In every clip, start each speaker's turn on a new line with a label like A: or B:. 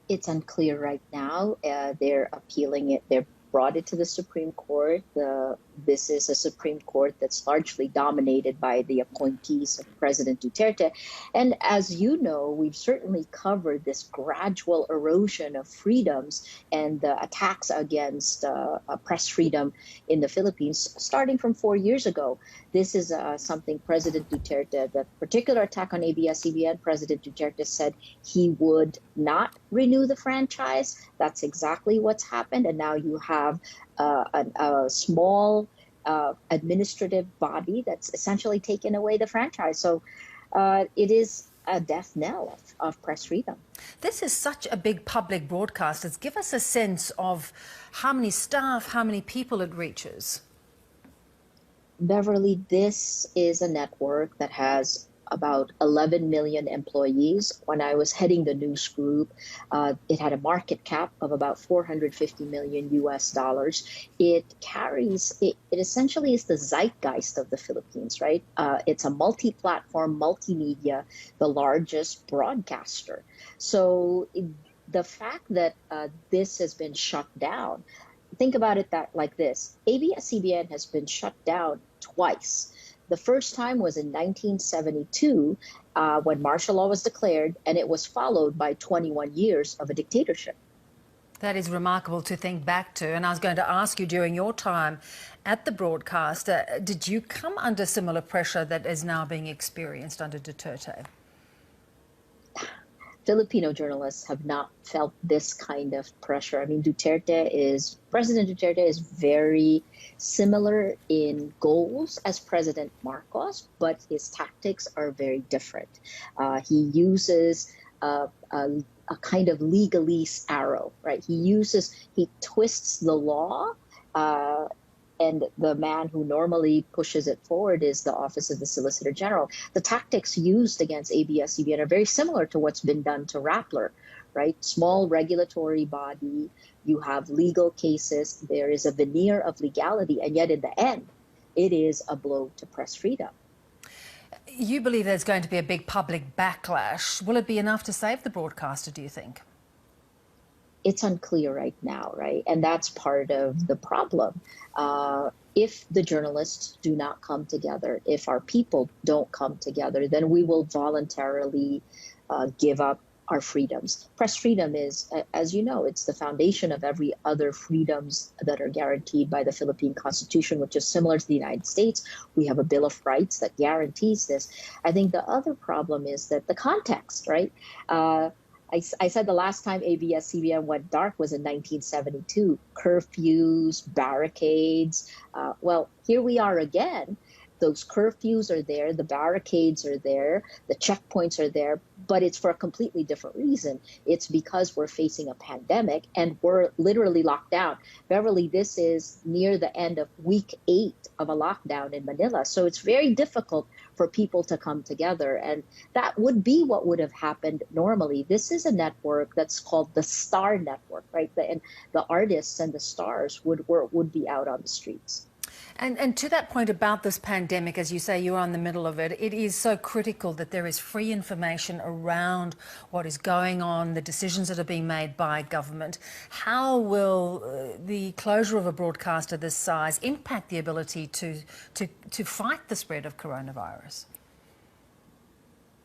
A: It's unclear right now. They're appealing it. They're brought it to the Supreme Court. This is a Supreme Court that's largely dominated by the appointees of President Duterte. And as you know, we've certainly covered this gradual erosion of freedoms and the attacks against press freedom in the Philippines, starting from 4 years ago. This is something President Duterte, the particular attack on ABS-CBN, President Duterte said he would not renew the franchise. That's exactly what's happened. And now you have a small administrative body that's essentially taken away the franchise. So it is a death knell of press freedom.
B: This is such a big public broadcast. Give us a sense of how many staff, how many people it reaches.
A: Beverly, this is a network that has about 11 million employees. When I was heading the news group, it had a market cap of about 450 million US dollars. It essentially is the zeitgeist of the Philippines, right? It's a multi-platform, multimedia, the largest broadcaster. So the fact that this has been shut down, think about it like this. ABS-CBN has been shut down twice. The first time was in 1972 when martial law was declared, and it was followed by 21 years of a dictatorship.
B: That is remarkable to think back to. And I was going to ask you, during your time at the broadcast, did you come under similar pressure that is now being experienced under Duterte?
A: Filipino journalists have not felt this kind of pressure. I mean, President Duterte is very similar in goals as President Marcos, but his tactics are very different. He uses a kind of legalese arrow, right? He twists the law, and the man who normally pushes it forward is the Office of the Solicitor General. The tactics used against ABS-CBN are very similar to what's been done to Rappler, right? Small regulatory body, you have legal cases, there is a veneer of legality, and yet in the end, it is a blow to press freedom.
B: You believe there's going to be a big public backlash. Will it be enough to save the broadcaster, do you think?
A: It's unclear right now, right? And that's part of the problem. If the journalists do not come together, if our people don't come together, then we will voluntarily give up our freedoms. Press freedom is, as you know, it's the foundation of every other freedoms that are guaranteed by the Philippine Constitution, which is similar to the United States. We have a Bill of Rights that guarantees this. I think the other problem is that the context, right? I said the last time ABS-CBN went dark was in 1972. Curfews, barricades. Well, here we are again. Those curfews are there, the barricades are there, the checkpoints are there, but it's for a completely different reason. It's because we're facing a pandemic and we're literally locked down. Beverly, this is near the end of week 8 of a lockdown in Manila. So it's very difficult for people to come together. And that would be what would have happened normally. This is a network that's called the Star Network, right? And the artists and the stars would be out on the streets.
B: And to that point about this pandemic, as you say, you're in the middle of it, it is so critical that there is free information around what is going on, the decisions that are being made by government. How will the closure of a broadcaster this size impact the ability to fight the spread of coronavirus?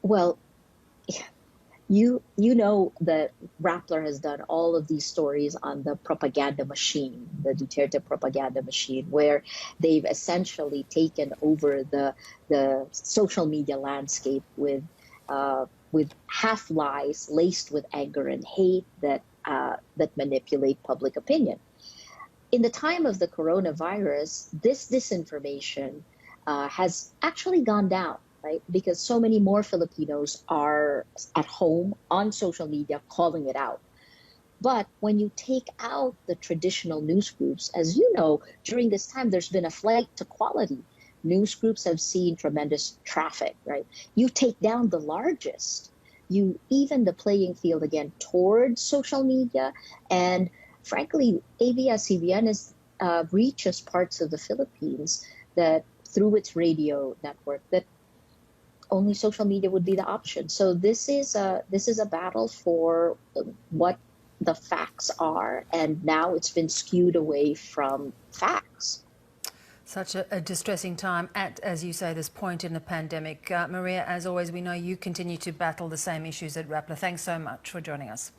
A: Well, you know that Rappler has done all of these stories on the propaganda machine, the Duterte propaganda machine, where they've essentially taken over the social media landscape with half lies laced with anger and hate that manipulate public opinion. In the time of the coronavirus, this disinformation has actually gone down. Right? Because so many more Filipinos are at home on social media calling it out. But when you take out the traditional news groups, as you know, during this time, there's been a flight to quality. News groups have seen tremendous traffic, right? You take down the largest, you even the playing field again towards social media. And frankly, ABS-CBN reaches parts of the Philippines that through its radio network that only social media would be the option. So this is a battle for what the facts are, and now it's been skewed away from facts.
B: Such a distressing time at, as you say, this point in the pandemic. Maria, as always, we know you continue to battle the same issues at Rappler. Thanks so much for joining us.